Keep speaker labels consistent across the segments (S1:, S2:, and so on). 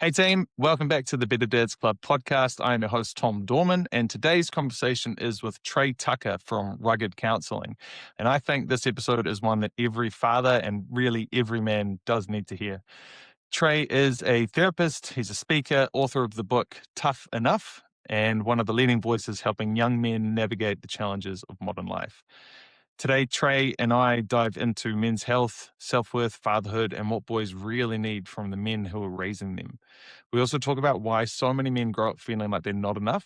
S1: Hey team, welcome back to the Better Dads Club podcast. I am your host, Tom Dorman, and today's conversation is with Trey Tucker from Rugged Counseling. And I think this episode is one that every father and really every man does need to hear. Trey is a therapist, he's a speaker, author of the book Tough Enough, and one of the leading voices helping young men navigate the challenges of modern life. Today, Trey and I dive into men's health, self-worth, fatherhood, and what boys really need from the men who are raising them. We also talk about why so many men grow up feeling like they're not enough.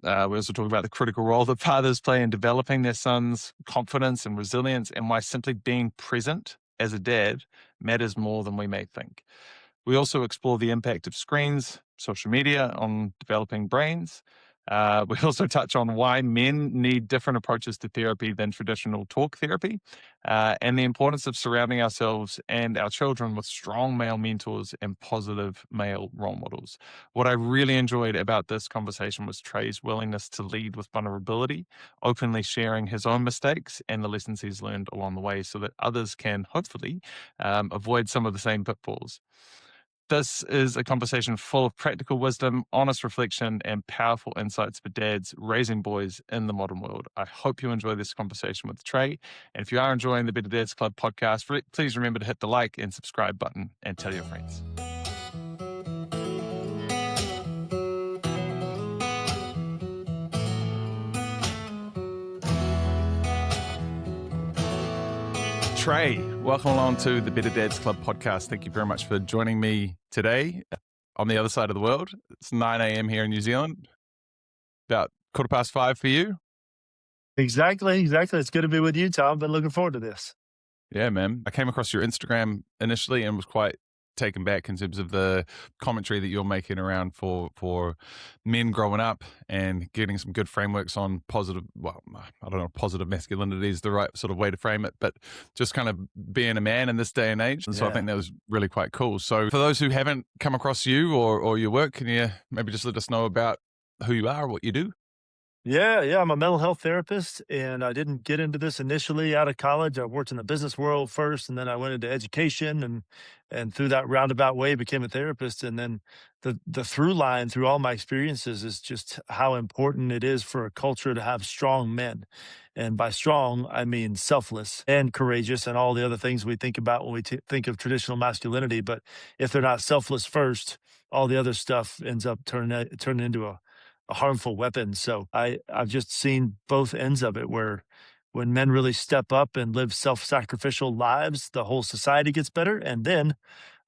S1: We also talk about the critical role that fathers play in developing their sons' confidence and resilience, and why simply being present as a dad matters more than we may think. We also explore the impact of screens, social media on developing brains. We also touch on why men need different approaches to therapy than traditional talk therapy, and the importance of surrounding ourselves and our children with strong male mentors and positive male role models. What I really enjoyed about this conversation was Trey's willingness to lead with vulnerability, openly sharing his own mistakes and the lessons he's learned along the way so that others can hopefully avoid some of the same pitfalls. This is a conversation full of practical wisdom, honest reflection, and powerful insights for dads raising boys in the modern world. I hope you enjoy this conversation with Trey. And if you are enjoying the Better Dads Club podcast, please remember to hit the like and subscribe button and tell your friends. Trey, welcome along to the Better Dads Club podcast. Thank you very much for joining me today on the other side of the world. It's 9 a.m. here in New Zealand, about 5:15 for you.
S2: Exactly. It's good to be with you, Tom. Been looking forward to this.
S1: Yeah, man. I came across your Instagram initially and was quite taken back in terms of the commentary that you're making around for men growing up and getting some good frameworks on positive, well, I don't know, positive masculinity is the right sort of way to frame it, but just kind of being a man in this day and age. And so I think that was really quite cool. So for those who haven't come across you or your work, can you maybe just let us know about who you are, what you do?
S2: Yeah. I'm a mental health therapist, and I didn't get into this initially out of college. I worked in the business world first, and then I went into education, and through that roundabout way became a therapist. And then the through line through all my experiences is just how important it is for a culture to have strong men. And by strong, I mean selfless and courageous and all the other things we think about when we think of traditional masculinity. But if they're not selfless first, all the other stuff ends up turning into a harmful weapon. So I've just seen both ends of it, where when men really step up and live self-sacrificial lives, the whole society gets better. And then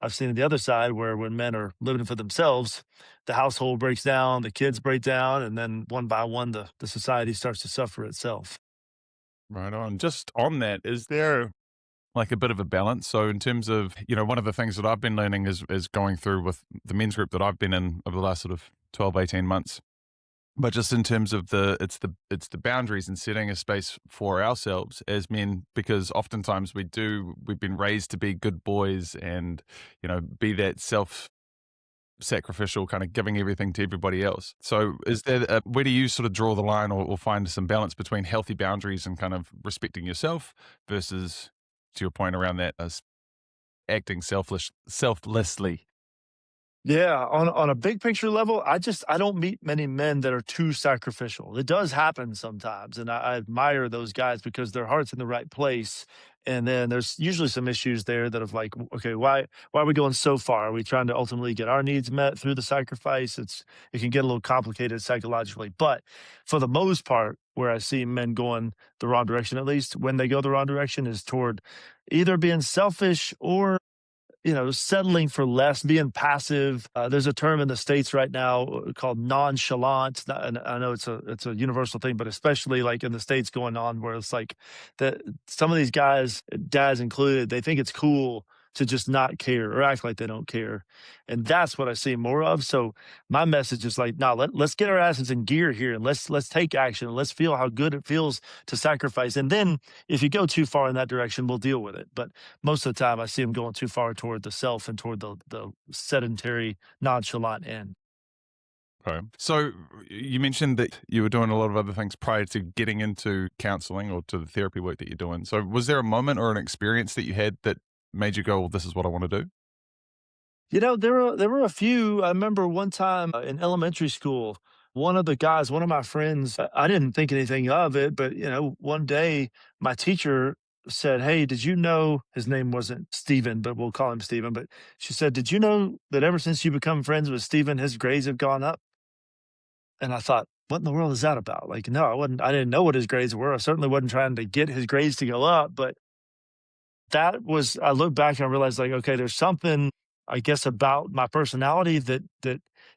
S2: I've seen the other side, where when men are living for themselves, the household breaks down, the kids break down, and then one by one, the society starts to suffer itself.
S1: Right on. Just on that, is there like a bit of a balance? So in terms of, one of the things that I've been learning is going through with the men's group that I've been in over the last sort of 12, 18 months. But just in terms of it's the boundaries and setting a space for ourselves as men, because oftentimes we've been raised to be good boys and, be that self-sacrificial kind of giving everything to everybody else. So where do you sort of draw the line or find some balance between healthy boundaries and kind of respecting yourself versus, to your point around that, as acting selflessly?
S2: Yeah, on a big picture level, I don't meet many men that are too sacrificial. It does happen sometimes, and I admire those guys because their heart's in the right place. And then there's usually some issues there that of like, okay, why are we going so far? Are we trying to ultimately get our needs met through the sacrifice? It can get a little complicated psychologically. But for the most part, where I see men going the wrong direction, at least when they go the wrong direction, is toward either being selfish or settling for less, being passive. There's a term in the States right now called nonchalant. And I know it's a universal thing, but especially like in the States going on, where it's like that some of these guys, dads included, they think it's cool to just not care or act like they don't care. And that's what I see more of. So my message is like, no, let's get our asses in gear here, and let's take action. Let's feel how good it feels to sacrifice. And then if you go too far in that direction, we'll deal with it. But most of the time I see them going too far toward the self and toward the sedentary, nonchalant end.
S1: Okay. So you mentioned that you were doing a lot of other things prior to getting into counseling or to the therapy work that you're doing. So was there a moment or an experience that you had that made you go, well, this is what I want to do?
S2: There were a few. I remember one time in elementary school, one of the guys, one of my friends, I didn't think anything of it, but one day my teacher said, "Hey, did you know?" His name wasn't Steven, but we'll call him Steven. But she said, "Did you know that ever since you become friends with Steven, his grades have gone up?" And I thought, "What in the world is that about?" Like, no, I wasn't. I didn't know what his grades were. I certainly wasn't trying to get his grades to go up, but that was I look back and I realized like, okay, there's something I guess about my personality that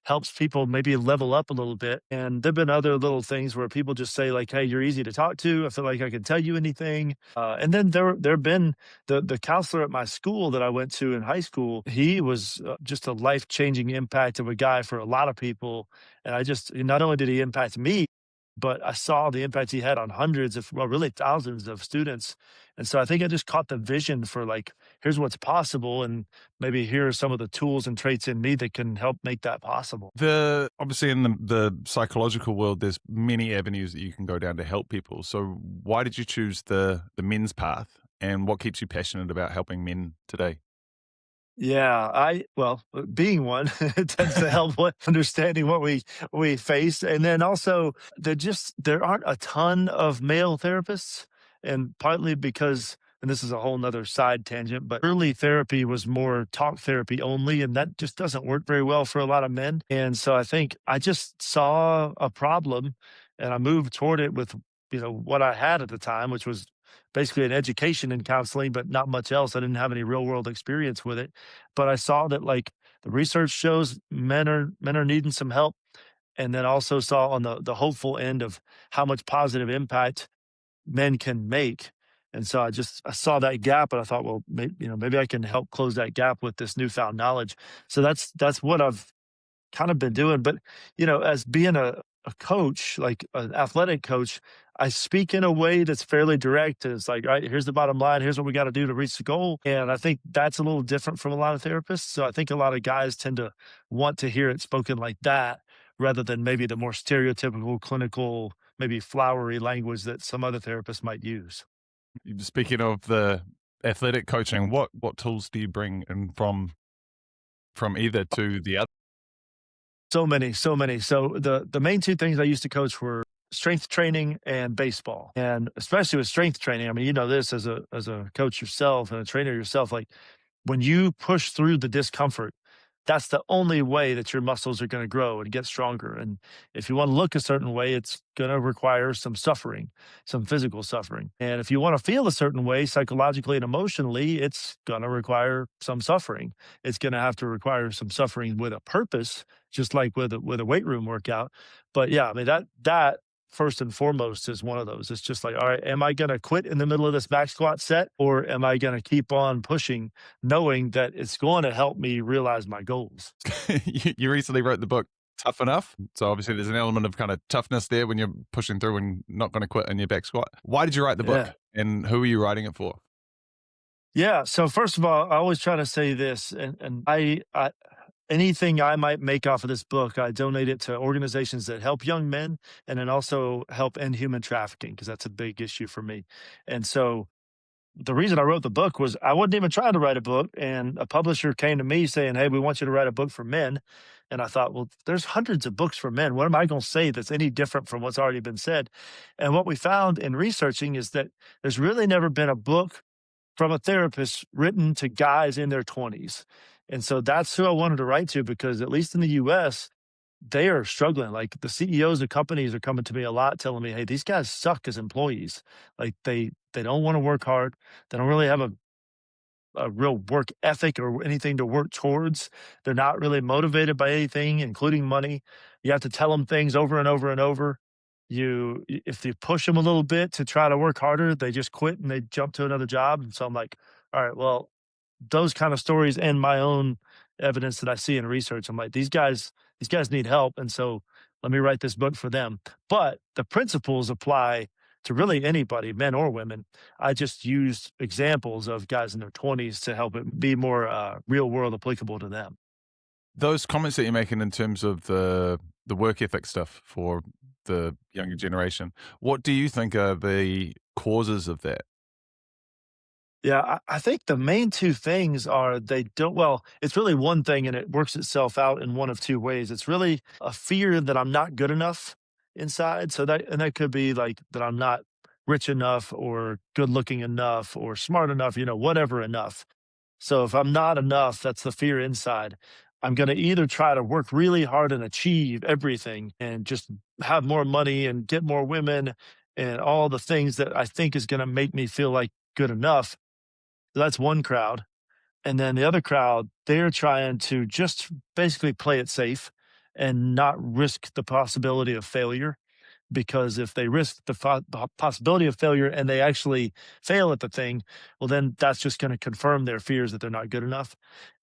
S2: helps people maybe level up a little bit. And there've been other little things where people just say like, "Hey, you're easy to talk to. I feel like I can tell you anything." And then there've been the counselor at my school that I went to in high school. He was just a life changing impact of a guy for a lot of people. And I just not only did he impact me, but I saw the impact he had on hundreds of, well, really thousands of students. And so I think I just caught the vision for like, here's what's possible. And maybe here are some of the tools and traits in me that can help make that possible.
S1: The obviously in the psychological world, there's many avenues that you can go down to help people. So why did you choose the men's path, and what keeps you passionate about helping men today?
S2: Yeah, being one, it tends to help with understanding what we face, and then also there aren't a ton of male therapists, and partly because, and this is a whole nother side tangent, but early therapy was more talk therapy only, and that just doesn't work very well for a lot of men. And so I think I just saw a problem, and I moved toward it with what I had at the time, which was basically an education in counseling, but not much else. I didn't have any real world experience with it. But I saw that like the research shows men are needing some help. And then also saw on the hopeful end of how much positive impact men can make. And so I saw that gap and I thought, well, maybe I can help close that gap with this newfound knowledge. So that's what I've kind of been doing. But, as being a coach, like an athletic coach, I speak in a way that's fairly direct. It's like, all right, here's the bottom line. Here's what we got to do to reach the goal. And I think that's a little different from a lot of therapists. So I think a lot of guys tend to want to hear it spoken like that rather than maybe the more stereotypical, clinical, maybe flowery language that some other therapists might use.
S1: Speaking of the athletic coaching, what tools do you bring in from either to the other?
S2: So many, so many. So the main two things I used to coach were strength training and baseball. And especially with strength training, I mean, you know this as a coach yourself and a trainer yourself, like when you push through the discomfort, that's the only way that your muscles are going to grow and get stronger. And if you want to look a certain way, it's going to require some suffering, some physical suffering. And if you want to feel a certain way psychologically and emotionally, it's going to require some suffering. It's going to have to require some suffering with a purpose, just like with a weight room workout. But yeah, I mean that first and foremost is one of those. It's just like, all right, am I going to quit in the middle of this back squat set or am I going to keep on pushing knowing that it's going to help me realize my goals?
S1: You recently wrote the book Tough Enough. So obviously there's an element of kind of toughness there when you're pushing through and not going to quit in your back squat. Why did you write the book,
S2: Yeah.
S1: and who are you writing it for?
S2: Yeah. So first of all, I always try to say this, and I anything I might make off of this book, I donate it to organizations that help young men and then also help end human trafficking because that's a big issue for me. And so the reason I wrote the book was I wasn't even trying to write a book, and a publisher came to me saying, "Hey, we want you to write a book for men." And I thought, well, there's hundreds of books for men. What am I going to say that's any different from what's already been said? And what we found in researching is that there's really never been a book from a therapist written to guys in their 20s. And so that's who I wanted to write to because at least in the US, they are struggling. Like the CEOs of companies are coming to me a lot telling me, "Hey, these guys suck as employees. Like they don't want to work hard. They don't really have a real work ethic or anything to work towards. They're not really motivated by anything, including money. You have to tell them things over and over and over. If you push them a little bit to try to work harder, they just quit and they jump to another job." And so I'm like, all right, well, those kind of stories and my own evidence that I see in research, I'm like, these guys need help. And so let me write this book for them. But the principles apply to really anybody, men or women. I just used examples of guys in their 20s to help it be more real world applicable to them.
S1: Those comments that you're making in terms of the work ethic stuff for the younger generation, what do you think are the causes of that?
S2: Yeah, I think the main 2 things are they don't well, it's really one thing and it works itself out in one of 2 ways. It's really a fear that I'm not good enough inside, so that could be, like, that I'm not rich enough or good looking enough or smart enough, whatever enough. So if I'm not enough, that's the fear inside. I'm gonna either try to work really hard and achieve everything and just have more money and get more women and all the things that I think is gonna make me feel like good enough. That's one crowd. And then the other crowd, they're trying to just basically play it safe and not risk the possibility of failure. Because if they risk the possibility of failure and they actually fail at the thing, well, then that's just going to confirm their fears that they're not good enough.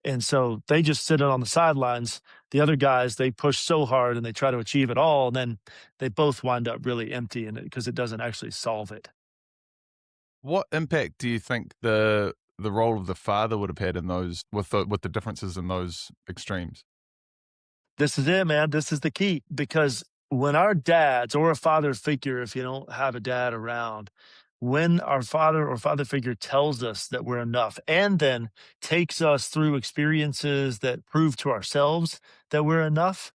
S2: And so they just sit on the sidelines. The other guys, they push so hard and they try to achieve it all. And then they both wind up really empty in it because it doesn't actually solve it.
S1: What impact do you think the role of the father would have had in those with the differences in those extremes?
S2: This is it, man. This is the key because when our dads or a father figure, if you don't have a dad around, when our father or father figure tells us that we're enough and then takes us through experiences that prove to ourselves that we're enough,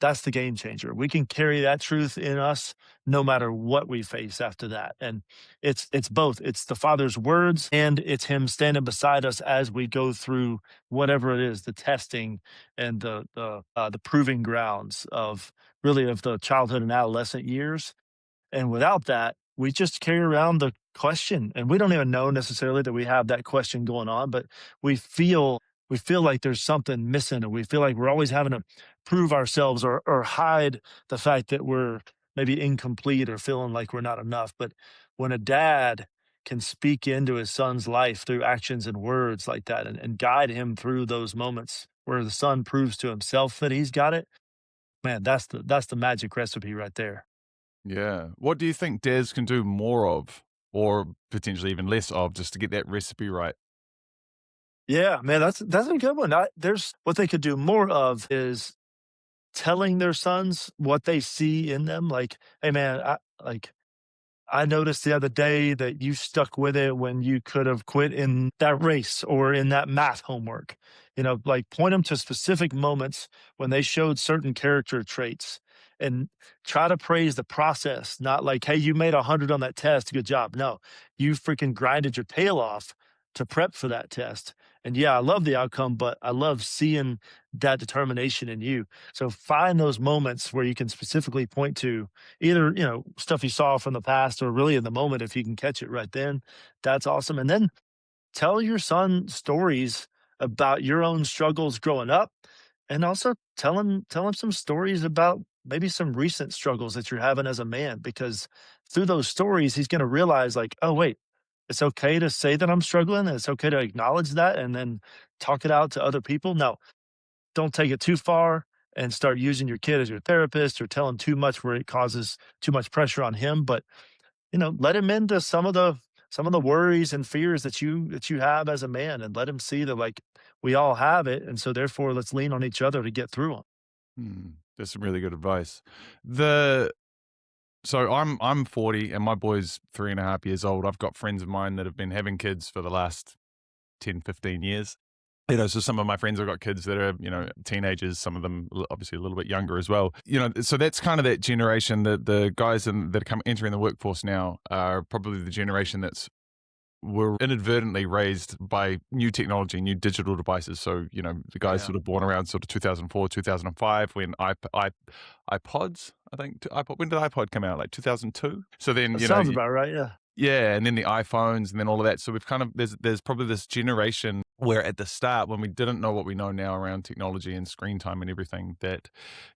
S2: that's the game changer. We can carry that truth in us no matter what we face after that. And it's both. It's the Father's words and it's him standing beside us as we go through whatever it is, the testing and the proving grounds of really of the childhood and adolescent years. And without that, we just carry around the question and we don't even know necessarily that we have that question going on, but we feel we feel like there's something missing and we feel like we're always having to prove ourselves or hide the fact that we're maybe incomplete or feeling like we're not enough. But when a dad can speak into his son's life through actions and words like that and guide him through those moments where the son proves to himself that he's got it, man, that's the magic recipe right there.
S1: Yeah. What do you think dads can do more of, or potentially even less of, just to get that recipe right?
S2: Yeah, man, that's a good one. There's what they could do more of is telling their sons what they see in them. Like, hey, man, I noticed the other day that you stuck with it when you could have quit in that race or in that math homework. Like point them to specific moments when they showed certain character traits and try to praise the process, not like, hey, you made 100 on that test. Good job. No, you freaking grinded your tail off to prep for that test. And yeah, I love the outcome, but I love seeing that determination in you. So find those moments where you can specifically point to either, stuff you saw from the past or really in the moment if you can catch it right then. That's awesome. And then tell your son stories about your own struggles growing up and also tell him some stories about maybe some recent struggles that you're having as a man because through those stories he's going to realize like, oh wait, it's okay to say that I'm struggling and it's okay to acknowledge that and then talk it out to other people. No, don't take it too far and start using your kid as your therapist or tell him too much where it causes too much pressure on him. But let him into some of the worries and fears that you have as a man, and let him see that like we all have it, and so therefore let's lean on each other to get through them.
S1: Hmm, that's some really good advice. The So I'm 40 and my boy's 3.5 years old. I've got friends of mine that have been having kids for the last 10, 15 years. So some of my friends have got kids that are, teenagers, some of them obviously a little bit younger as well. So that's kind of that generation that the guys that are entering the workforce now are probably the generation that's were inadvertently raised by new technology, new digital devices. So, the guys
S2: Yeah,
S1: sort of born around sort of 2004, 2005 when iPods, I think, when did iPod come out? Like 2002? So then,
S2: that sounds about right. Yeah,
S1: yeah, and then the iPhones and then all of that. So we've kind of there's probably this generation where at the start when we didn't know what we know now around technology and screen time and everything that,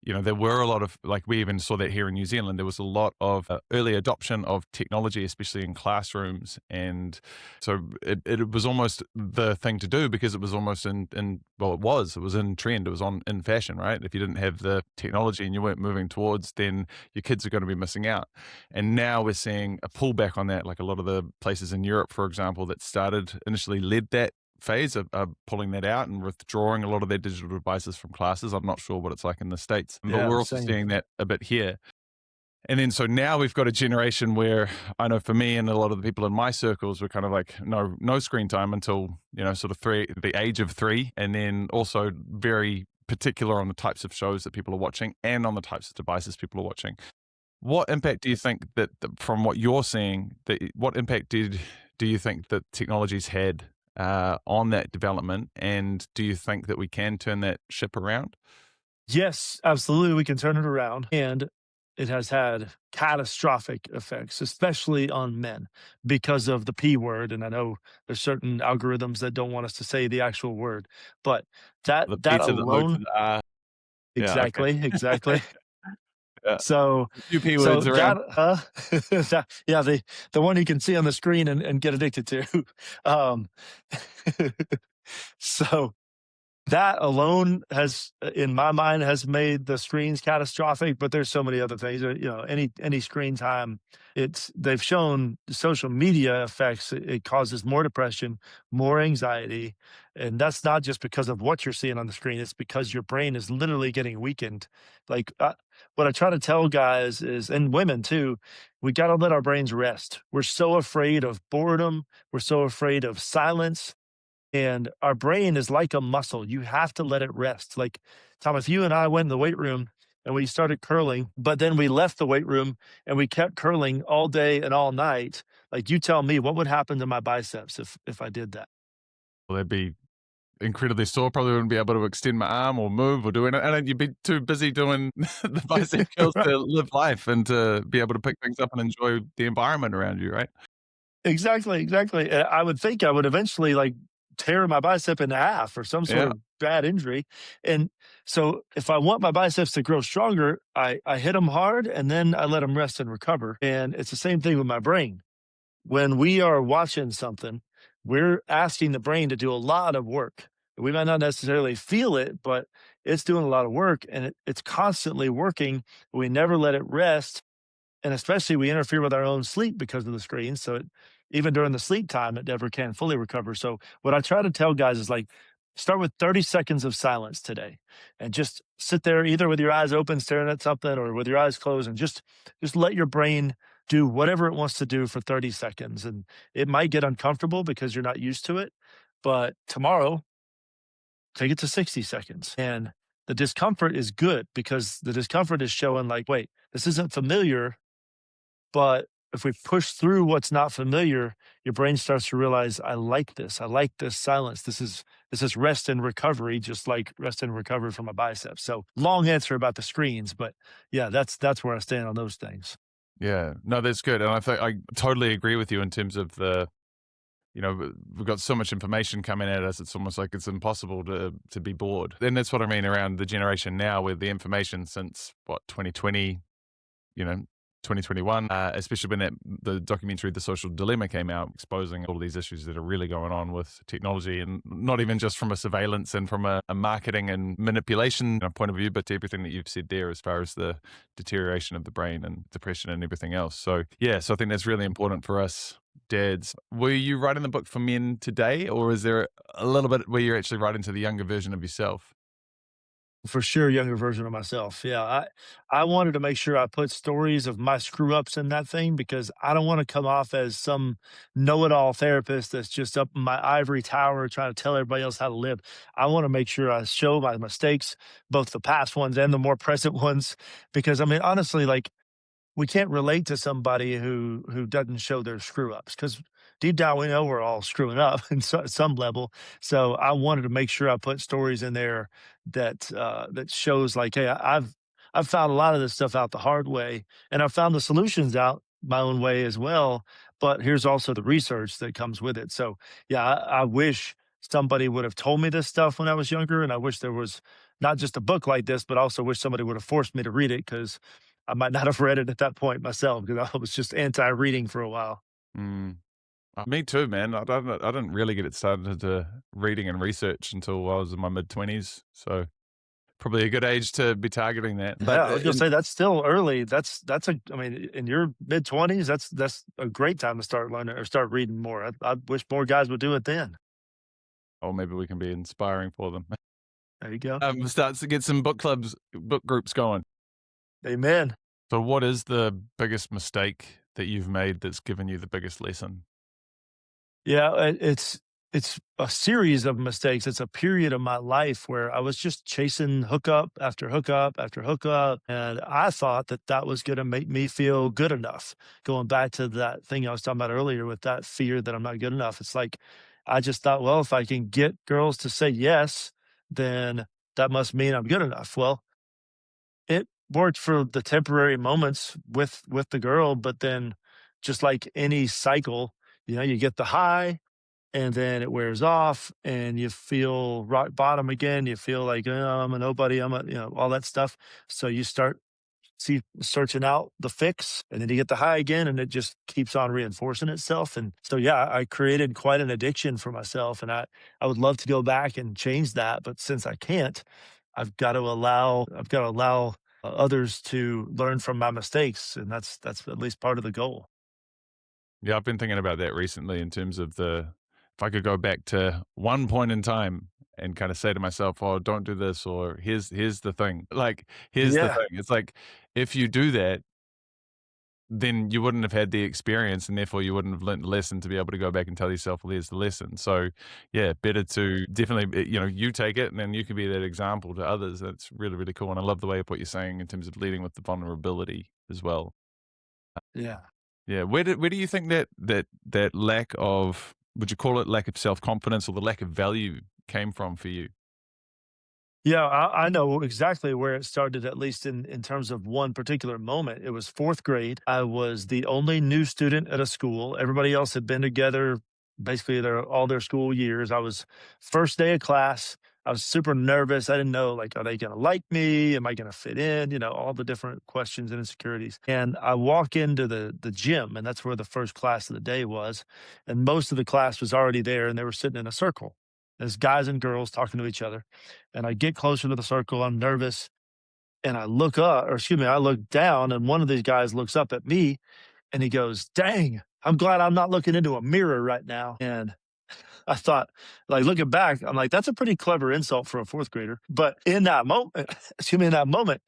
S1: there were a lot of like we even saw that here in New Zealand. There was a lot of early adoption of technology, especially in classrooms. And so it was almost the thing to do because it was almost it was in trend. It was in fashion, right? If you didn't have the technology and you weren't moving towards, then your kids are going to be missing out. And now we're seeing a pullback on that, like a lot of the places in Europe, for example, that started initially led that phase of pulling that out and withdrawing a lot of their digital devices from classes. I'm not sure what it's like in the States, but
S2: yeah,
S1: we're also
S2: same.
S1: seeing that a bit here. And then so now we've got a generation where I know for me and a lot of the people in my circles were kind of like no screen time until, sort of the age of 3, and then also very particular on the types of shows that people are watching and on the types of devices people are watching. What impact do you think from what you're seeing, what impact do you think that technology's had on that development, and do you think that we can turn that ship around?
S2: Yes, absolutely, we can turn it around, and it has had catastrophic effects, especially on men, because of the P word, and I know there's certain algorithms that don't want us to say the actual word, but that
S1: The P
S2: that
S1: to the O to
S2: alone.
S1: the R. Yeah, okay.
S2: Exactly, exactly.
S1: Yeah.
S2: So
S1: A few P
S2: so
S1: words around.
S2: that, yeah, the one you can see on the screen and get addicted to. Um, so that alone has, in my mind, has made the screens catastrophic, but there's so many other things. Any screen time, they've shown the social media effects. It causes more depression, more anxiety, and that's not just because of what you're seeing on the screen. It's because your brain is literally getting weakened. Like what I try to tell guys is, and women too, we got to let our brains rest. We're so afraid of boredom. We're so afraid of silence, and our brain is like a muscle. You have to let it rest. Like, Tom, if you and I went in the weight room and we started curling, but then we left the weight room and we kept curling all day and all night, like, you tell me what would happen to my biceps if I did that?
S1: Well, they'd be incredibly sore. Probably wouldn't be able to extend my arm or move or do it. And you'd be too busy doing the bicep curls
S2: Right.
S1: to live life and to be able to pick things up and enjoy the environment around you, right?
S2: Exactly, exactly. And I would think I would eventually, like, tear my bicep in half or some sort
S1: Yeah.
S2: of bad injury. And so if I want my biceps to grow stronger, I hit them hard and then I let them rest and recover. And it's the same thing with my brain. When we are watching something, we're asking the brain to do a lot of work. We might not necessarily feel it, but it's doing a lot of work, and it's constantly working. We never let it rest, and especially we interfere with our own sleep because of the screen. So even during the sleep time, it never can fully recover. So what I try to tell guys is, like, start with 30 seconds of silence today, and just sit there either with your eyes open, staring at something, or with your eyes closed, and just let your brain do whatever it wants to do for 30 seconds. And it might get uncomfortable because you're not used to it, but tomorrow, take it to 60 seconds. And the discomfort is good because the discomfort is showing, like, wait, this isn't familiar, but if we push through what's not familiar, your brain starts to realize, I like this. I like this silence. This is rest and recovery, just like rest and recovery from a bicep. So long answer about the screens, but yeah, that's where I stand on those things.
S1: Yeah. No, that's good. And I think I totally agree with you in terms of we've got so much information coming at us. It's almost like it's impossible to be bored. And that's what I mean around the generation now with the information since 2020, you know, 2021, especially when the documentary The Social Dilemma came out, exposing all of these issues that are really going on with technology, and not even just from a surveillance and from a marketing and manipulation point of view, but to everything that you've said there as far as the deterioration of the brain and depression and everything else. So yeah, so I think that's really important for us dads. Were you writing the book for men today, or is there a little bit where you're actually writing to the younger version of yourself?
S2: For sure, younger version of myself. Yeah, I wanted to make sure I put stories of my screw ups in that thing because I don't want to come off as some know it all therapist that's just up in my ivory tower trying to tell everybody else how to live. I want to make sure I show my mistakes, both the past ones and the more present ones, because I mean, honestly, like, we can't relate to somebody who doesn't show their screw ups because deep down we know we're all screwing up in some level. So I wanted to make sure I put stories in there that shows, like, hey, I've found a lot of this stuff out the hard way, and I've found the solutions out my own way as well. But here's also the research that comes with it. So yeah, I wish somebody would have told me this stuff when I was younger, and I wish there was not just a book like this, but also wish somebody would have forced me to read it because I might not have read it at that point myself because I was just anti-reading for a while.
S1: Mm. Me too, man. I didn't really get it started into reading and research until I was in my mid-20s. So probably a good age to be targeting that. But
S2: Yeah, I was gonna say that's still early. That's a I mean, in your mid-20s, that's a great time to start learning or start reading more. I wish more guys would do it then.
S1: or maybe we can be inspiring for them.
S2: There you go.
S1: Start to get some book clubs, book groups going.
S2: Amen.
S1: So what is the biggest mistake that you've made that's given you the biggest lesson?
S2: Yeah, it's a series of mistakes. It's a period of my life where I was just chasing hookup after hookup after hookup, and I thought that that was gonna make me feel good enough. Going back to that thing I was talking about earlier with that fear that I'm not good enough. It's like, I just thought, well, if I can get girls to say yes, then that must mean I'm good enough. Well, it worked for the temporary moments with the girl, but then just like any cycle, you get the high and then it wears off and you feel rock bottom again. You feel like, "Oh, I'm a nobody, all that stuff." So you start searching out the fix, and then you get the high again, and it just keeps on reinforcing itself. And so, yeah, I created quite an addiction for myself, and I would love to go back and change that, but since I can't, I've got to allow others to learn from my mistakes, and that's at least part of the goal.
S1: Yeah, I've been thinking about that recently in terms of if I could go back to one point in time and kind of say to myself, "Oh, don't do this," or "Here's the thing." Like, here's the
S2: Yeah,
S1: thing. It's like if you do that, then you wouldn't have had the experience, and therefore you wouldn't have learnt the lesson to be able to go back and tell yourself, "Well, here's the lesson." So, yeah, better to definitely, you take it, and then you can be that example to others. That's really, really cool, and I love the way of what you're saying in terms of leading with the vulnerability as well.
S2: yeah.
S1: Yeah, where do you think that lack of, would you call it lack of self-confidence or the lack of value came from for you?
S2: Yeah, I know exactly where it started, at least in terms of one particular moment. It was fourth grade. I was the only new student at a school. Everybody else had been together basically all their school years. I was first day of class. I was super nervous. I didn't know, like, are they going to like me? Am I going to fit in? All the different questions and insecurities. And I walk into the gym, and that's where the first class of the day was. And most of the class was already there, and they were sitting in a circle. There's guys and girls talking to each other, and I get closer to the circle. I'm nervous, and I look up, or excuse me, I look down, and one of these guys looks up at me, and he goes, "Dang, I'm glad I'm not looking into a mirror right now." And I thought, like, looking back, I'm like, that's a pretty clever insult for a fourth grader. But in that moment, excuse me, in that moment,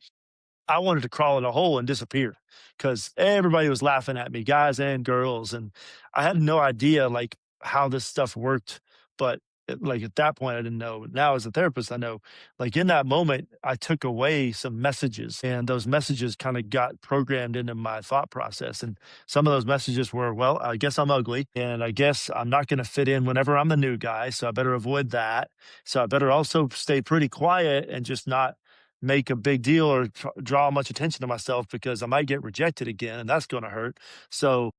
S2: I wanted to crawl in a hole and disappear because everybody was laughing at me, guys and girls, and I had no idea, like, how this stuff worked, but, like, at that point, I didn't know. Now as a therapist, I know, like, in that moment, I took away some messages, and those messages kinda got programmed into my thought process, and some of those messages were, "Well, I guess I'm ugly, and I guess I'm not gonna fit in whenever I'm the new guy, so I better avoid that. So I better also stay pretty quiet and just not make a big deal or draw much attention to myself because I might get rejected again, and that's going to hurt." So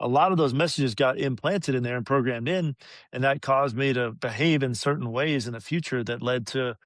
S2: a lot of those messages got implanted in there and programmed in, and that caused me to behave in certain ways in the future that led to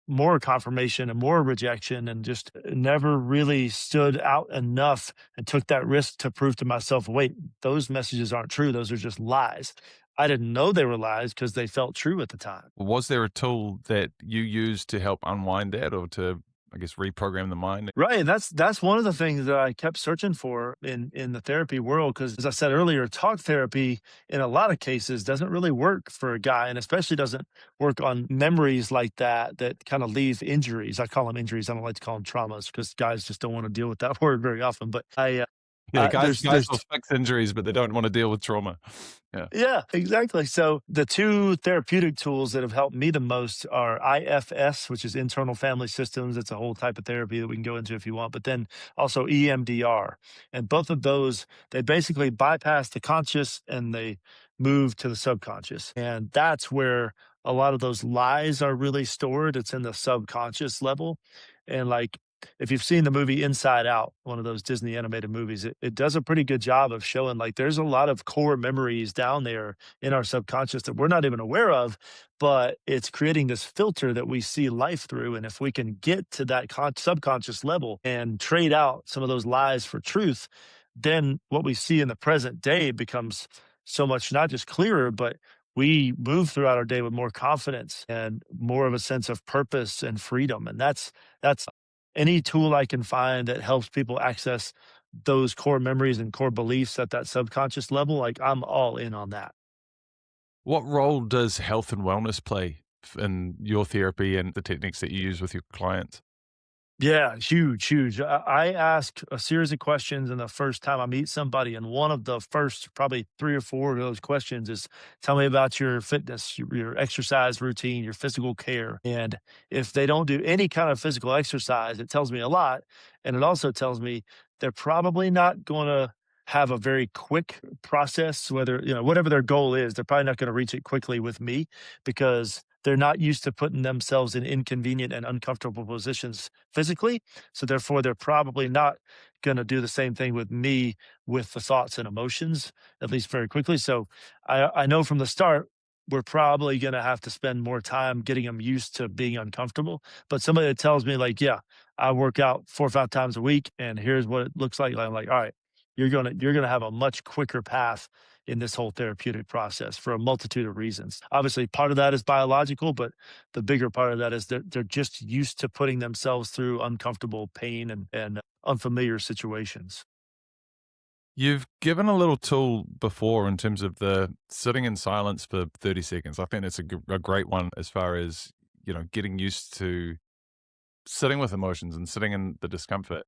S2: more confirmation and more rejection, and just never really stood out enough and took that risk to prove to myself, wait, those messages aren't true. Those are just lies. I didn't know they were lies because they felt true at the time.
S1: Was there a tool that you used to help unwind that or to, I guess, reprogram the mind?
S2: Right, and that's one of the things that I kept searching for in the therapy world. Because as I said earlier, talk therapy in a lot of cases doesn't really work for a guy, and especially doesn't work on memories like that kinda leave injuries. I call them injuries, I don't like to call them traumas because guys just don't wanna deal with that word very often, but
S1: Yeah, guys
S2: there's
S1: will fix injuries, but they don't wanna deal with trauma. Yeah.
S2: yeah, exactly. So the two therapeutic tools that have helped me the most are IFS, which is internal family systems. It's a whole type of therapy that we can go into if you want, but then also EMDR. And both of those, they basically bypass the conscious and they move to the subconscious. And that's where a lot of those lies are really stored. It's in the subconscious level. And like, if you've seen the movie Inside Out, one of those Disney animated movies, it does a pretty good job of showing, like, there's a lot of core memories down there in our subconscious that we're not even aware of, but it's creating this filter that we see life through. And if we can get to that subconscious level and trade out some of those lies for truth, then what we see in the present day becomes so much not just clearer, but we move throughout our day with more confidence and more of a sense of purpose and freedom. And that's any tool I can find that helps people access those core memories and core beliefs at that subconscious level, like, I'm all in on that.
S1: What role does health and wellness play in your therapy and the techniques that you use with your clients?
S2: Yeah, huge, huge. I ask a series of questions in the first time I meet somebody, and one of the first probably 3 or 4 of those questions is, "Tell me about your fitness, your exercise routine, your physical care." And if they don't do any kind of physical exercise, it tells me a lot, and it also tells me they're probably not gonna have a very quick process, whether, whatever their goal is, they're probably not gonna reach it quickly with me because they're not used to putting themselves in inconvenient and uncomfortable positions physically. So therefore, they're probably not going to do the same thing with me with the thoughts and emotions, at least very quickly. So I know from the start, we're probably going to have to spend more time getting them used to being uncomfortable. But somebody that tells me like, yeah, I work out 4 or 5 times a week and here's what it looks like. I'm like, all right, you're gonna have a much quicker path in this whole therapeutic process for a multitude of reasons. Obviously, part of that is biological, but the bigger part of that is they're just used to putting themselves through uncomfortable pain and unfamiliar situations.
S1: You've given a little tool before in terms of the sitting in silence for 30 seconds. I think that's a great one as far as, getting used to sitting with emotions and sitting in the discomfort.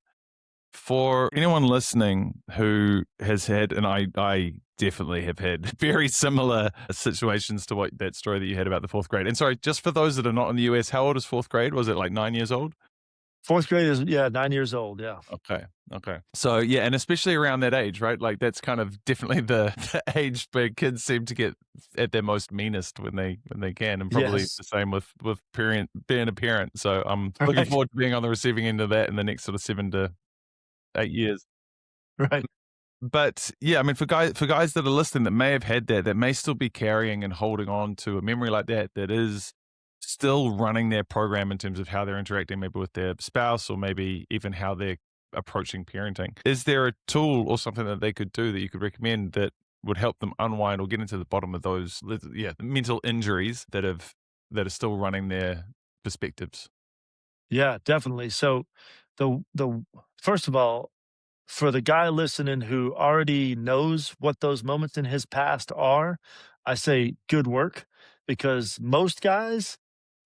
S1: For anyone listening who has had, and I definitely have had very similar situations to what that story that you had about the fourth grade. And sorry, just for those that are not in the US, how old is fourth grade? Was it like 9 years old?
S2: Fourth grade is, yeah, 9 years old. Yeah.
S1: Okay. Okay. So yeah, and especially around that age, right? Like that's kind of definitely the, the age where kids seem to get at their most meanest when they can, and probably
S2: Yes.
S1: the same with being a parent. So I'm looking
S2: Right.
S1: forward to being on the receiving end of that in the next sort of 7 to 8 years.
S2: Right.
S1: But yeah, I mean, for guys that are listening that may have had that may still be carrying and holding on to a memory like that is still running their program in terms of how they're interacting maybe with their spouse or maybe even how they're approaching parenting. Is there a tool or something that they could do that you could recommend that would help them unwind or get into the bottom of those, the mental injuries that are still running their perspectives?
S2: Yeah, definitely. So the first of all, for the guy listening who already knows what those moments in his past are, I say good work, because most guys,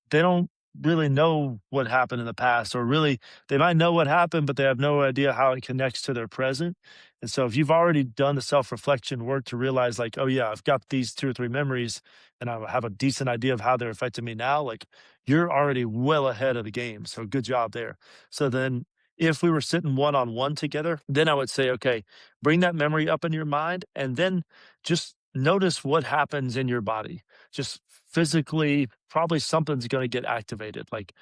S2: they don't really know what happened in the past, or really they might know what happened, but they have no idea how it connects to their present. And so if you've already done the self-reflection work to realize like, oh yeah, I've got these 2 or 3 memories and I have a decent idea of how they're affecting me now, like you're already well ahead of the game. So good job there. So then if we were sitting one on one together, then I would say, okay, bring that memory up in your mind and then just notice what happens in your body. Just physically, probably something's going to get activated. Like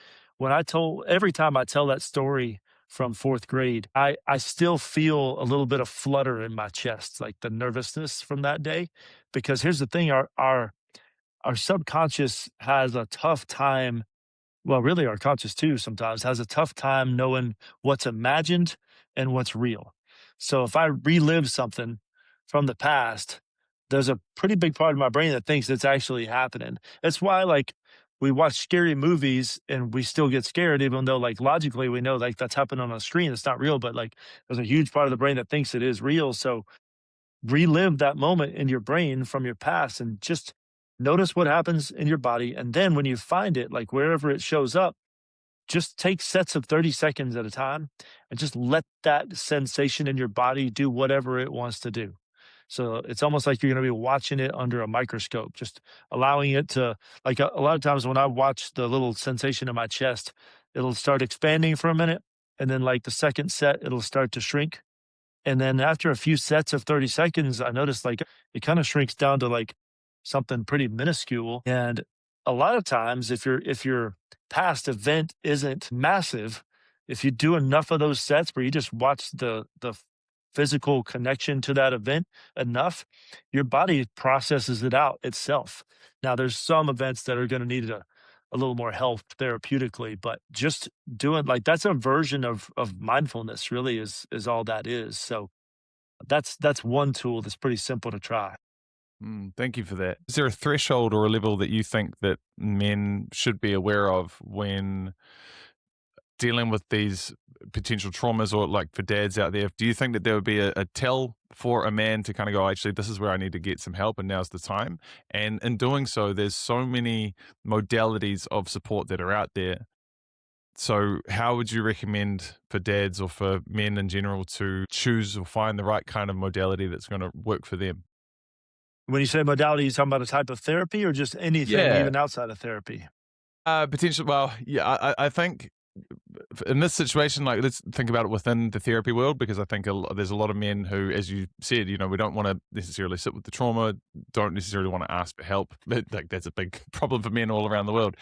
S2: every time I tell that story from fourth grade, I still feel a little bit of flutter in my chest, like the nervousness from that day. Because here's the thing, our subconscious has a tough time, well, really our conscious too sometimes has a tough time knowing what's imagined and what's real. So if I relive something from the past, there's a pretty big part of my brain that thinks it's actually happening. That's why like we watch scary movies and we still get scared, even though like logically we know like that's happening on a screen. It's not real, but like there's a huge part of the brain that thinks it is real. So relive that moment in your brain from your past and just notice what happens in your body. And then when you find it, like wherever it shows up, just take sets of 30 seconds at a time and just let that sensation in your body do whatever it wants to do. So it's almost like you're going to be watching it under a microscope, just allowing it to, like a lot of times when I watch the little sensation in my chest, it'll start expanding for a minute. And then, like the second set, it'll start to shrink, and then after a few sets of 30 seconds, I noticed like it kind of shrinks down to like something pretty minuscule. And a lot of times, if your past event isn't massive, if you do enough of those sets where you just watch the physical connection to that event enough, your body processes it out itself. Now, there's some events that are going to need a little more help therapeutically, but just doing like that's a version of mindfulness really is all that is. So that's one tool that's pretty simple to try.
S1: Thank you for that. Is there a threshold or a level that you think that men should be aware of when dealing with these potential traumas, or like for dads out there? Do you think that there would be a tell for a man to kind of go, actually, this is where I need to get some help and now's the time? And in doing so, there's so many modalities of support that are out there. So, how would you recommend for dads or for men in general to choose or find the right kind of modality that's going to work for them?
S2: When you say modality, you talking about a type of therapy or just anything,
S1: Yeah,
S2: even outside of therapy?
S1: potentially. Well, yeah, I think in this situation, like let's think about it within the therapy world, because I think there's a lot of men who, as you said, we don't want to necessarily sit with the trauma, don't necessarily want to ask for help. But like that's a big problem for men all around the world.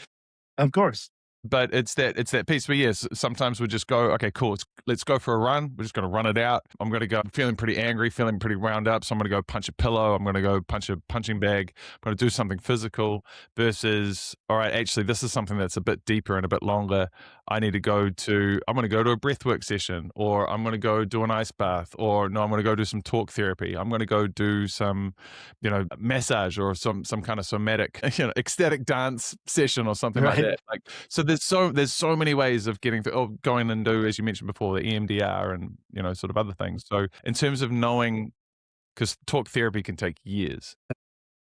S2: Of course.
S1: But it's that piece where yes, sometimes we just go, okay, cool, let's go for a run. We're just going to run it out. I'm going to go feeling pretty angry, feeling pretty wound up. So I'm going to go punch a pillow. I'm going to go punch a punching bag. I'm going to do something physical. Versus, all right, actually, this is something that's a bit deeper and a bit longer. I'm going to go to a breathwork session, or I'm going to go do an ice bath, or no, I'm going to go do some talk therapy. I'm going to go do some, massage or some kind of somatic, ecstatic dance session or something like
S2: Right.
S1: that. Like, so there's so many ways of getting going and do, as you mentioned before, the EMDR and sort of other things. So in terms of knowing, because talk therapy can take years.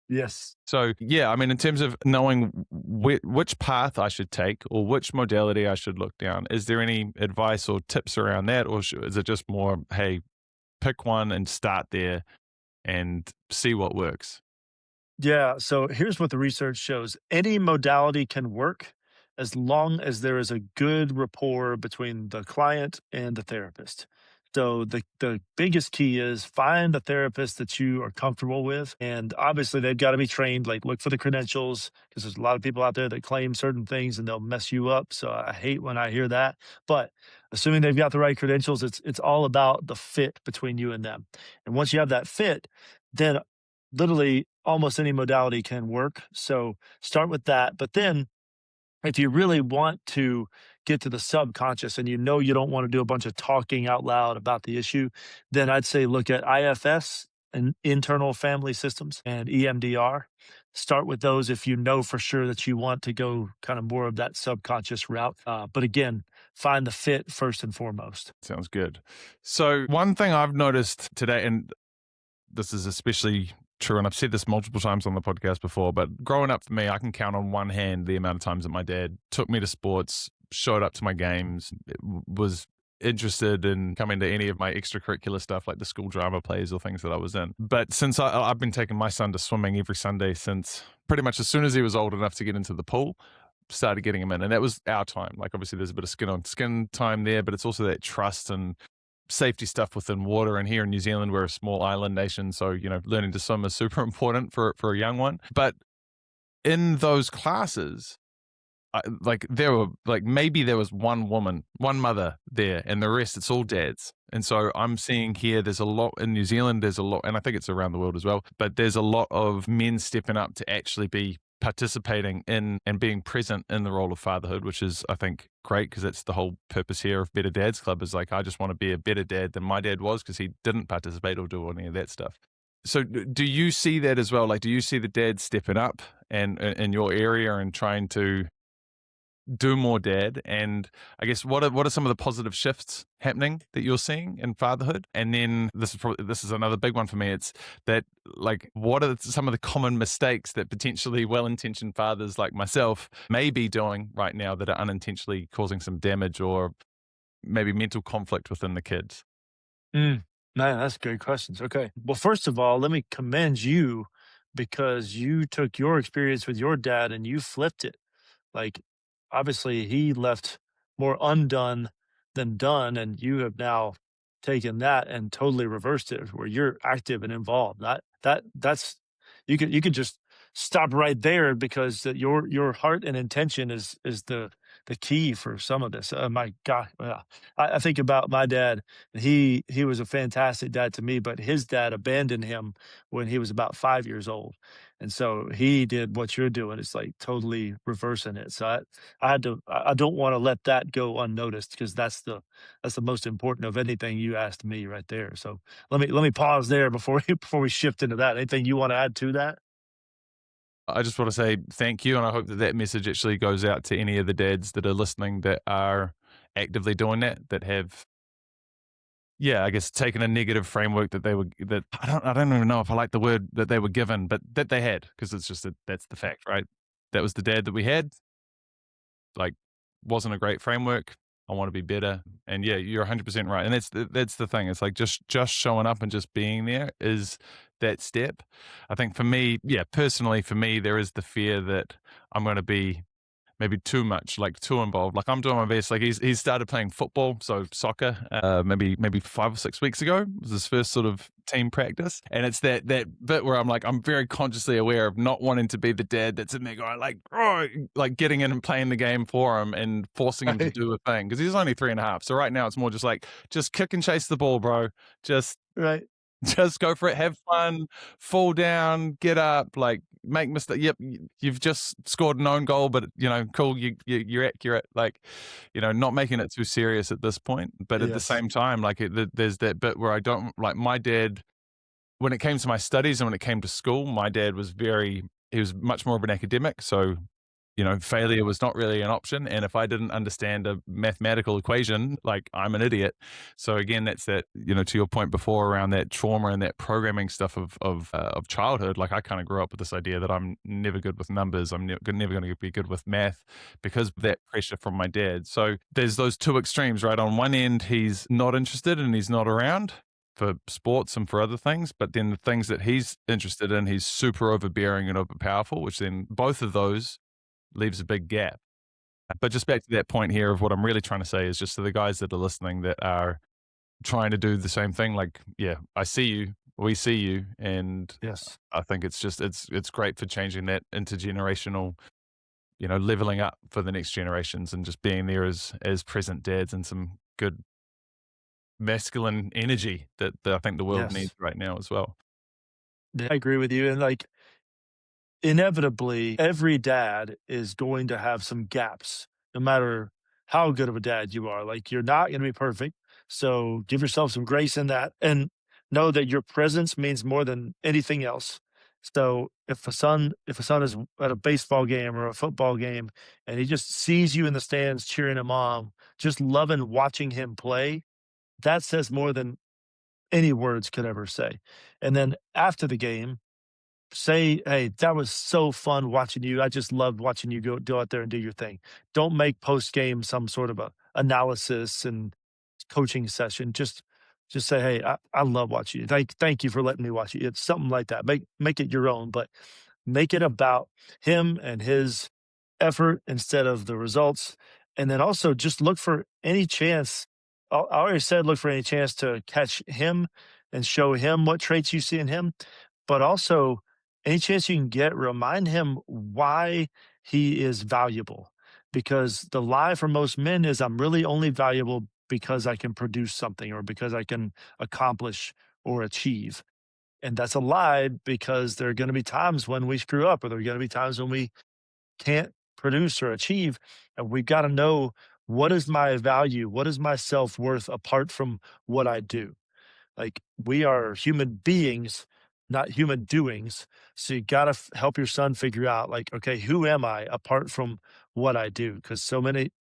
S2: Yes.
S1: So yeah, I mean, in terms of knowing which path I should take or which modality I should look down, is there any advice or tips around that, or is it just more, hey, pick one and start there and see what works?
S2: Yeah. So here's what the research shows: any modality can work as long as there is a good rapport between the client and the therapist. So the biggest key is find a therapist that you are comfortable with. And obviously they've got to be trained, like look for the credentials, because there's a lot of people out there that claim certain things and they'll mess you up. So I hate when I hear that. But assuming they've got the right credentials, it's all about the fit between you and them. And once you have that fit, then literally almost any modality can work. So start with that. But then if you really want to get to the subconscious and you don't want to do a bunch of talking out loud about the issue, then I'd say look at IFS and internal family systems and EMDR. Start with those if you know for sure that you want to go kind of more of that subconscious route. But again, find the fit first and foremost.
S1: Sounds good. So one thing I've noticed today, and this is especially true, and I've said this multiple times on the podcast before, but growing up for me, I can count on one hand the amount of times that my dad took me to sports, showed up to my games, was interested in coming to any of my extracurricular stuff like the school drama plays or things that I was in. But since I've been taking my son to swimming every Sunday since pretty much as soon as he was old enough to get into the pool, started getting him in. And that was our time. Like obviously there's a bit of skin on skin time there, but it's also that trust and safety stuff within water. And here in New Zealand, we're a small island nation, so learning to swim is super important for a young one. But in those classes, there were maybe there was one woman, one mother there, and the rest it's all dads. And so I'm seeing here there's a lot in New Zealand, there's a lot, and I think it's around the world as well, but there's a lot of men stepping up to actually be participating in and being present in the role of fatherhood, which is, I think, great, because that's the whole purpose here of Better Dads Club, is like, I just want to be a better dad than my dad was, because he didn't participate or do any of that stuff. So do you see that as well? Like, do you see the dads stepping up and in your area and trying to do more dad? And I guess what are some of the positive shifts happening that you're seeing in fatherhood? And then this is another big one for me. It's that, like, what are some of the common mistakes that potentially well-intentioned fathers like myself may be doing right now that are unintentionally causing some damage or maybe mental conflict within the kids?
S2: Mm, man, that's great questions. Okay. Well, first of all, let me commend you because you took your experience with your dad and you flipped it. Like, obviously, he left more undone than done, and you have now taken that and totally reversed it, where you're active and involved. That's you could just stop right there because your heart and intention is the key for some of this. My God, yeah. I think about my dad. He was a fantastic dad to me, but his dad abandoned him when he was about 5 years old, and so he did what you're doing. It's like totally reversing it. So I don't want to let that go unnoticed because that's the most important of anything you asked me right there. So let me pause there before before we shift into that. Anything you want to add to that?
S1: I just want to say thank you, and I hope that message actually goes out to any of the dads that are listening that are actively doing that have, yeah, I guess, taken a negative framework that I don't even know if I like the word that they were given, but that they had, because it's just that's the fact, right? That was the dad that we had. Like, wasn't a great framework. I want to be better. And yeah, you're 100% right. And that's the thing. It's like just showing up and just being there is that step. I think for me, yeah, personally for me, there is the fear that I'm going to be maybe too much, like too involved. Like I'm doing my best. Like he's started playing football, so soccer, maybe 5 or 6 weeks ago. It was his first sort of team practice, and it's that bit where I'm like, I'm very consciously aware of not wanting to be the dad that's in there going like, oh, like getting in and playing the game for him and forcing him to
S2: Right.
S1: do a thing because he's only 3.5. So right now it's more just like, just kick and chase the ball, bro. Just
S2: Right.
S1: just go for it, have fun, fall down, get up, like make mistake. Yep, you've just scored an own goal, but cool, you're accurate. Like, not making it too serious at this point. But at the
S2: Yes.
S1: same time, like there's that bit where I don't like my dad. When it came to my studies and when it came to school, my dad was he was much more of an academic. So failure was not really an option. And if I didn't understand a mathematical equation, like I'm an idiot. So again, that's that, to your point before around that trauma and that programming stuff of childhood. Like I kind of grew up with this idea that I'm never good with numbers. I'm never going to be good with math because of that pressure from my dad. So there's those two extremes, right? On one end, he's not interested and he's not around for sports and for other things, but then the things that he's interested in, he's super overbearing and overpowerful, which then both of those leaves a big gap. But just back to that point here of what I'm really trying to say is just to the guys that are listening that are trying to do the same thing, like, yeah, I see you, we see you, and
S2: Yes.
S1: I think it's just it's great for changing that intergenerational, leveling up for the next generations and just being there as present dads and some good masculine energy that I think the world needs
S2: Yes.
S1: right now as well.
S2: Yeah, I agree with you. And like inevitably, every dad is going to have some gaps, no matter how good of a dad you are. Like you're not going to be perfect. So give yourself some grace in that and know that your presence means more than anything else. So if a son is at a baseball game or a football game and he just sees you in the stands cheering him on, just loving watching him play, that says more than any words could ever say. And then after the game, say, "Hey, that was so fun watching you. I just loved watching you go out there and do your thing." Don't make post game some sort of a analysis and coaching session. Just say, "Hey, I love watching you. Thank you for letting me watch you." It's something like that. Make it your own, but make it about him and his effort instead of the results. And then also just look for any chance. I already said look for any chance to catch him and show him what traits you see in him, but also any chance you can get, remind him why he is valuable. Because the lie for most men is I'm really only valuable because I can produce something or because I can accomplish or achieve. And that's a lie because there are going to be times when we screw up or there are going to be times when we can't produce or achieve. And we've got to know what is my value? What is my self worth apart from what I do? Like we are human beings, not human doings. So you got to help your son figure out like, okay, who am I apart from what I do? Because so many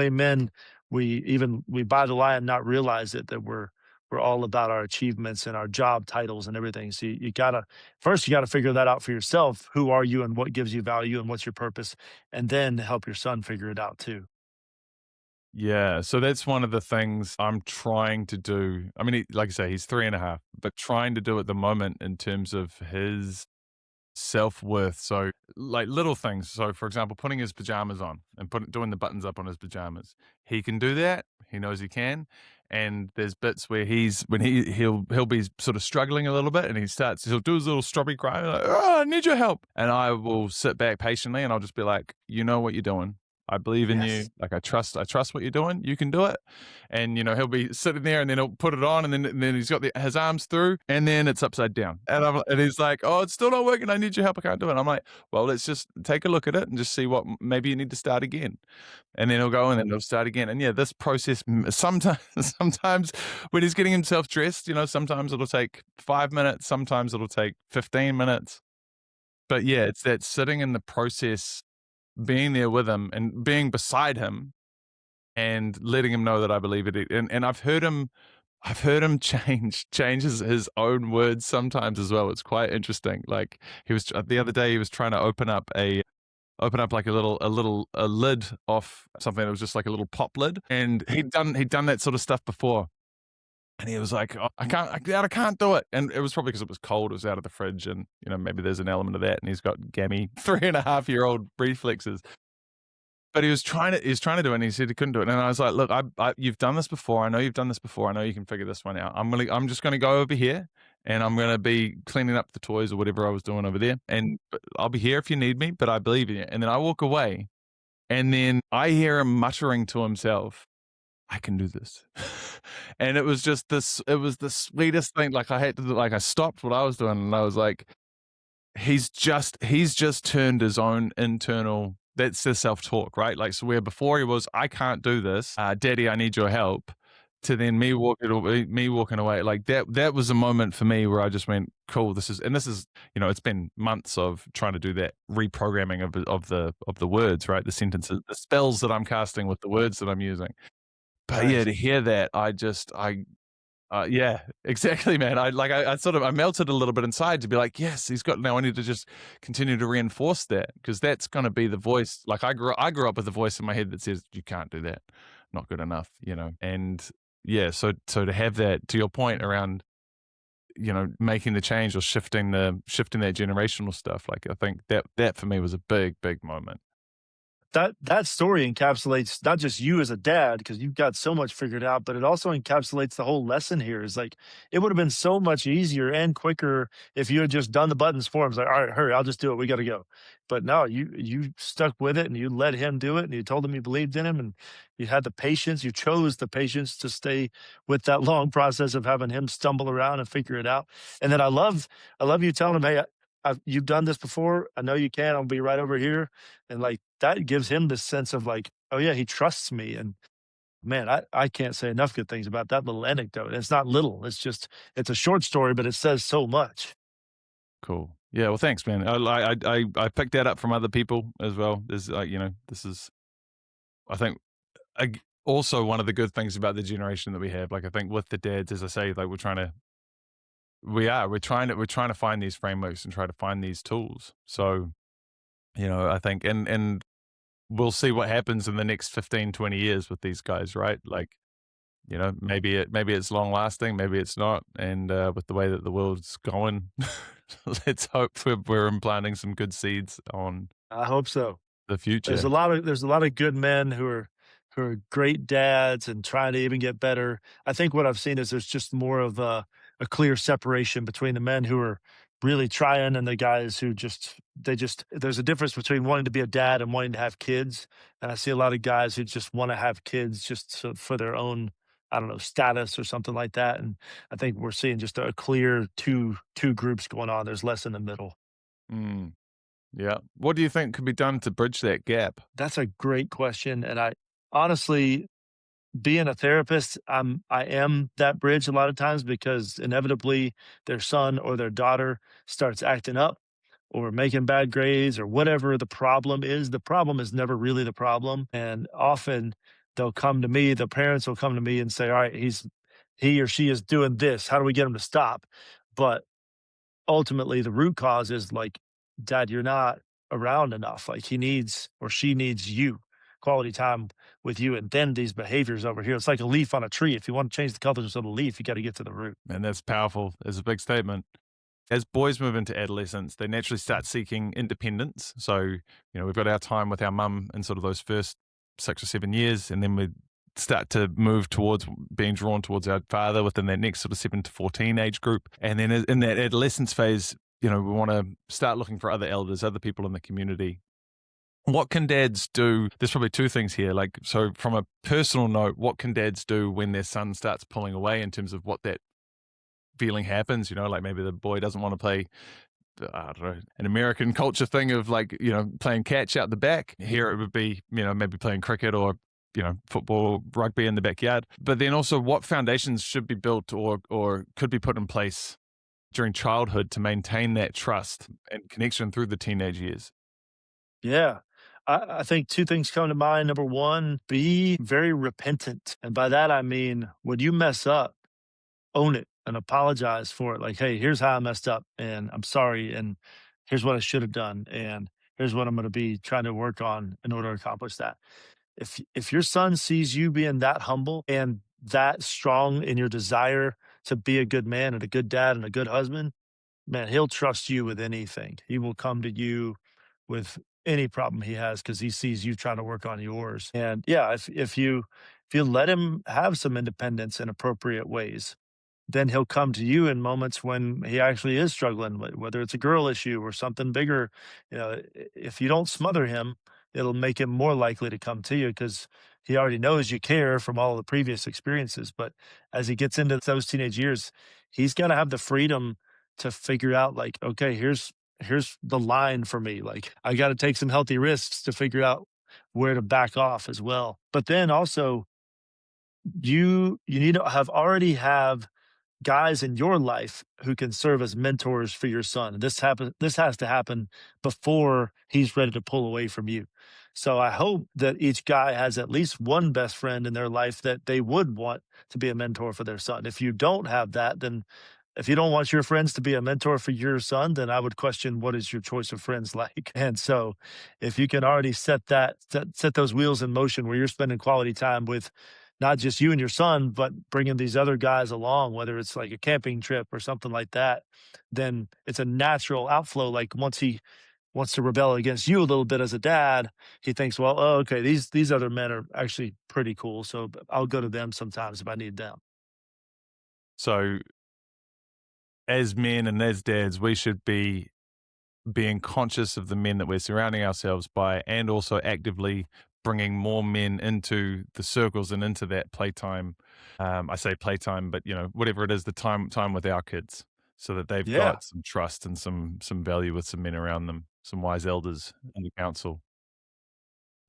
S2: men, we buy the lie and not realize it that we're all about our achievements and our job titles and everything. So you gotta first you gotta figure that out for yourself. Who are you and what gives you value and what's your purpose? And then help your son figure it out too.
S1: Yeah, so that's one of the things I'm trying to do. I mean, like I say, he's 3.5, but trying to do at the moment in terms of his self-worth. So, like little things. So, for example, putting his pajamas on and doing the buttons up on his pajamas. He can do that. He knows he can. And there's bits where he'll be sort of struggling a little bit, and he'll do his little strawberry cry, like, "Oh, I need your help," and I will sit back patiently, and I'll just be like, "You know what you're doing. I believe in you.
S2: Yes.
S1: Like I trust what you're doing. You can do it." And he'll be sitting there, and then he'll put it on, and then he's got his arms through, and then it's upside down, and he's like, "Oh, it's still not working. I need your help. I can't do it." I'm like, "Well, let's just take a look at it and just see what maybe you need to start again." And then he'll go, and then he'll start again. And yeah, this process sometimes sometimes when he's getting himself dressed, sometimes it'll take 5 minutes, sometimes it'll take 15 minutes. But yeah, it's that sitting in the process, being there with him and being beside him and letting him know that I believe it. And I've heard him change his own words sometimes as well. It's quite interesting. Like the other day he was trying to open up open up like a lid off something that was just like a little pop lid. And he'd done that sort of stuff before. And he was like, "Oh, I can't do it." And it was probably because it was cold. It was out of the fridge, and maybe there's an element of that. And he's got gammy 3.5-year-old reflexes. But he was trying to do it, and he said he couldn't do it. And I was like, "Look, you've done this before. I know you've done this before. I know you can figure this one out. I'm just gonna go over here, and I'm gonna be cleaning up the toys or whatever I was doing over there, and I'll be here if you need me. But I believe in you." And then I walk away, and then I hear him muttering to himself, "I can do this." And it was just this. It was the sweetest thing. Like I had to, like I stopped what I was doing, and I was like, he's just turned his own internal, that's the self-talk, right? Like, so where before he was, "I can't do this, daddy, I need your help," to then me walking away. Like that was a moment for me where I just went, cool, this is it's been months of trying to do that reprogramming of the words, right? The sentences, the spells that I'm casting with the words that I'm using. But yeah,
S2: Nice.
S1: to hear that, yeah, exactly, man. I melted a little bit inside to be like, yes, he's got. Now I need to just continue to reinforce that, because that's going to be the voice. Like I grew up with a voice in my head that says you can't do that, not good enough. And yeah, so to have that, to your point around, making the change or shifting that generational stuff, like I think that for me was a big moment.
S2: That story encapsulates not just you as a dad, because you've got so much figured out, but it also encapsulates the whole lesson here. Is like it would have been so much easier and quicker if you had just done the buttons for him. It's like, all right, hurry, I'll just do it. We got to go. But no, you stuck with it and you let him do it and you told him you believed in him and you had the patience. You chose the patience to stay with that long process of having him stumble around and figure it out. And then I love you telling him, hey, you've done this before. I know you can. I'll be right over here. And like that gives him this sense of like, oh yeah, he trusts me. And man, I can't say enough good things about that little anecdote. It's not little. It's a short story, but it says so much.
S1: Cool. Yeah. Well, thanks, man. I picked that up from other people as well. There's this is, I think, also one of the good things about the generation that we have. Like I think with the dads, as I say, like we're trying to find these frameworks and try to find these tools. So I think, and we'll see what happens in the next 15, 20 years with these guys, right? Like, maybe it's long lasting, maybe it's not. And with the way that the world's going, let's hope we're implanting some good seeds on
S2: I hope so.
S1: the
S2: There's
S1: future.
S2: a lot of good men who are great dads and trying to even get better. I think what I've seen is there's just more of a clear separation between the men who are really trying and the guys who just there's a difference between wanting to be a dad and wanting to have kids. And I see a lot of guys who just want to have kids just for their own, I don't know, status or something like that. And I think we're seeing just a clear two groups going on. There's less in the middle.
S1: Mm, yeah. What do you think could be done to bridge that gap?
S2: That's a great question. And I honestly, being a therapist, I am that bridge a lot of times because inevitably their son or their daughter starts acting up or making bad grades or whatever the problem is. The problem is never really the problem. And often they'll come to me, the parents will come to me and say, all right, he or she is doing this. How do we get him to stop? But ultimately the root cause is like, dad, you're not around enough. Like he needs or she needs you, quality time with you. And then these behaviors over here, it's like a leaf on a tree. If you want to change the colors of the leaf, you got to get to the root.
S1: And that's powerful. It's a big statement. As boys move into adolescence, they naturally start seeking independence. So, we've got our time with our mum in sort of those first 6 or 7 years, and then we start to move towards being drawn towards our father within that next sort of 7 to 14 age group. And then in that adolescence phase, we want to start looking for other elders, other people in the community. What can dads do? There's probably two things here. Like, so from a personal note, what can dads do when their son starts pulling away in terms of what that feeling happens? Like maybe the boy doesn't want to play, I don't know, an American culture thing of like, playing catch out the back. Here it would be, maybe playing cricket or, football, rugby in the backyard. But then also what foundations should be built or could be put in place during childhood to maintain that trust and connection through the teenage years?
S2: Yeah. I think two things come to mind. Number one, be very repentant. And by that, I mean, when you mess up, own it and apologize for it. Like, hey, here's how I messed up and I'm sorry. And here's what I should have done. And here's what I'm going to be trying to work on in order to accomplish that. If your son sees you being that humble and that strong in your desire to be a good man and a good dad and a good husband, man, he'll trust you with anything. He will come to you with any problem he has because he sees you trying to work on yours. And yeah, if you let him have some independence in appropriate ways, then he'll come to you in moments when he actually is struggling, whether it's a girl issue or something bigger. If you don't smother him, it'll make him more likely to come to you because he already knows you care from all the previous experiences. But as he gets into those teenage years, he's got to have the freedom to figure out, like, okay, here's the line for me. Like, I got to take some healthy risks to figure out where to back off as well. But then also, you need to have guys in your life who can serve as mentors for your son. This has to happen before he's ready to pull away from you. So I hope that each guy has at least one best friend in their life that they would want to be a mentor for their son. If you don't have that, then if you don't want your friends to be a mentor for your son, then I would question what is your choice of friends like. And so if you can already set those wheels in motion where you're spending quality time with not just you and your son, but bringing these other guys along, whether it's like a camping trip or something like that, then it's a natural outflow. Like once he wants to rebel against you a little bit as a dad, he thinks, well, oh, okay, these other men are actually pretty cool. So I'll go to them sometimes if I need them.
S1: So as men and as dads, we should be being conscious of the men that we're surrounding ourselves by, and also actively bringing more men into the circles and into that playtime. I say playtime, but whatever it is, the time with our kids, so that they've
S2: Yeah,
S1: got some trust and some value with some men around them, some wise elders in the council.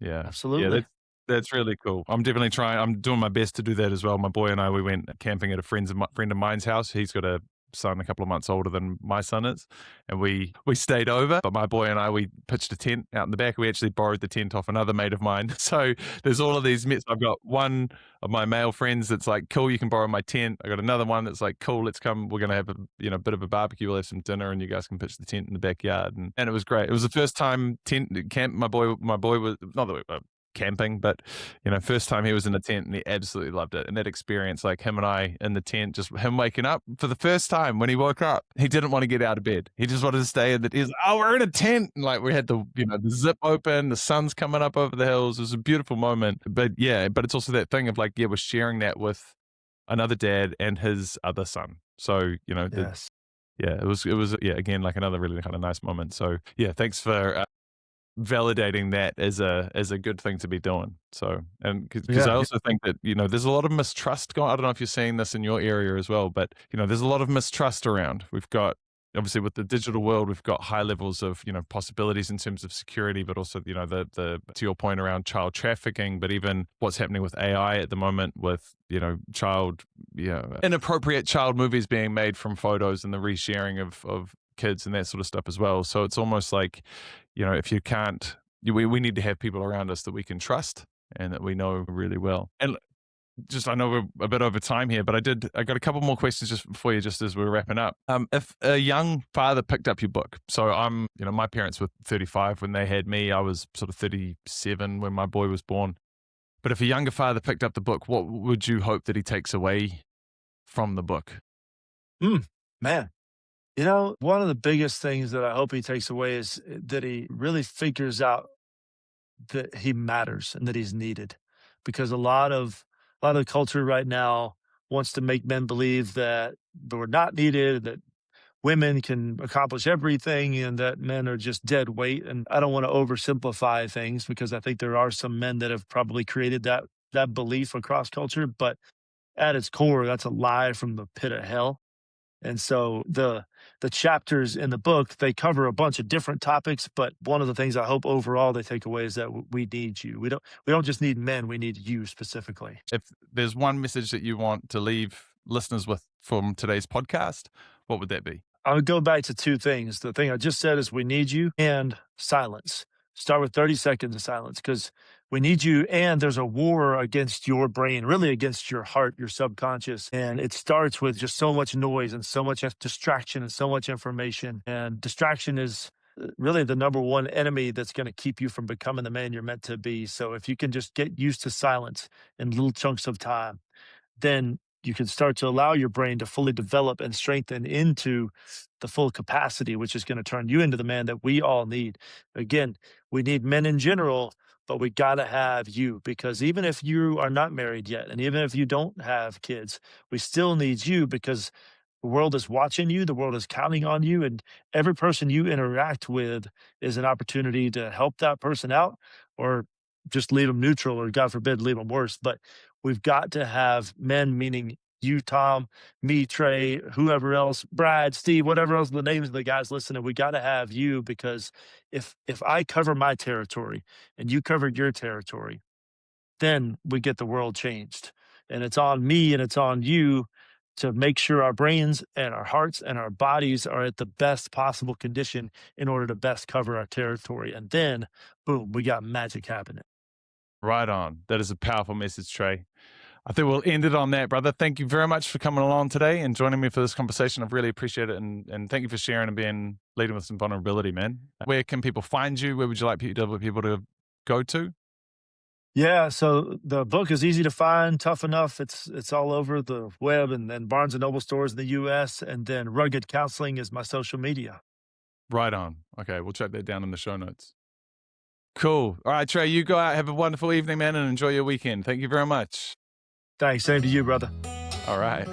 S1: Yeah. Yeah,
S2: absolutely.
S1: that's really cool. I'm definitely trying. I'm doing my best to do that as well. My boy and I, we went camping at a friend of mine's house. He's got a son a couple of months older than my son is, and we stayed over. But my boy and I, we pitched a tent out in the back. We actually borrowed the tent off another mate of mine. So there's all of these myths. I've got one of my male friends that's like, cool, you can borrow my tent. I got another one that's like, cool, let's come. We're gonna have a bit of a barbecue. We'll have some dinner, and you guys can pitch the tent in the backyard. And it was great. It was the first time tent camp. My boy was not the camping, but first time he was in a tent, and he absolutely loved it. And that experience, like him and I in the tent, just him waking up for the first time, when he woke up, he didn't want to get out of bed. He just wanted to stay in the. He's oh, we're in a tent, and like we had the zip open, the sun's coming up over the hills. It was a beautiful moment. But yeah, but it's also that thing of like, yeah, we're sharing that with another dad and his other son. So
S2: Yes.
S1: yeah, it was yeah, again, like another really kind of nice moment. So yeah, thanks for validating that as a good thing to be doing. So, and because I
S2: Yeah.
S1: also think that there's a lot of mistrust going. I don't know if you're seeing this in your area as well, but there's a lot of mistrust around. We've got, obviously, with the digital world, we've got high levels of possibilities in terms of security, but also the to your point around child trafficking, but even what's happening with AI at the moment with inappropriate child movies being made from photos and the resharing of kids and that sort of stuff as well. So it's almost like, if you can't, we need to have people around us that we can trust and that we know really well. And just, I know we're a bit over time here, but I got a couple more questions just for you, just as we're wrapping up. If a young father picked up your book, so my parents were 35 when they had me. I was sort of 37 when my boy was born. But if a younger father picked up the book, what would you hope that he takes away from the book?
S2: Man. One of the biggest things that I hope he takes away is that he really figures out that he matters and that he's needed. Because a lot of culture right now wants to make men believe that we're not needed, that women can accomplish everything, and that men are just dead weight. And I don't want to oversimplify things because I think there are some men that have probably created that belief across culture, but at its core, that's a lie from the pit of hell. And so the chapters in the book, they cover a bunch of different topics, but one of the things I hope overall they take away is that we need you. We don't just need men, we need you specifically.
S1: If there's one message that you want to leave listeners with from today's podcast, what would that be?
S2: I would go back to two things. The thing I just said is we need you and silence. Start with 30 seconds of silence because we need you. And there's a war against your brain, really against your heart, your subconscious. And it starts with just so much noise and so much distraction and so much information. And distraction is really the number one enemy that's going to keep you from becoming the man you're meant to be. So if you can just get used to silence in little chunks of time, then you can start to allow your brain to fully develop and strengthen into the full capacity, which is going to turn you into the man that we all need. Again, we need men in general, but we got to have you, because even if you are not married yet, and even if you don't have kids, we still need you, because the world is watching you, the world is counting on you, and every person you interact with is an opportunity to help that person out, or just leave them neutral, or God forbid, leave them worse. But we've got to have men, meaning you, Tom, me, Trey, whoever else, Brad, Steve, whatever else the names of the guys listening. We got to have you, because if I cover my territory and you covered your territory, then we get the world changed. And it's on me and it's on you to make sure our brains and our hearts and our bodies are at the best possible condition in order to best cover our territory. And then, boom, we got magic happening.
S1: Right on. That is a powerful message, Trey. I think we'll end it on that, brother. Thank you very much for coming along today and joining me for this conversation. I've really appreciated it. And thank you for sharing and leading with some vulnerability, man. Where can people find you? Where would you like people to go to?
S2: Yeah, so the book is easy to find, tough enough. It's all over the web and Barnes and Noble stores in the US. And then Rugged Counseling is my social media.
S1: Right on. Okay, we'll check that down in the show notes. Cool. All right, Trey, you go out, have a wonderful evening, man, and enjoy your weekend. Thank you very much.
S2: Thanks. Same to you, brother.
S1: All right.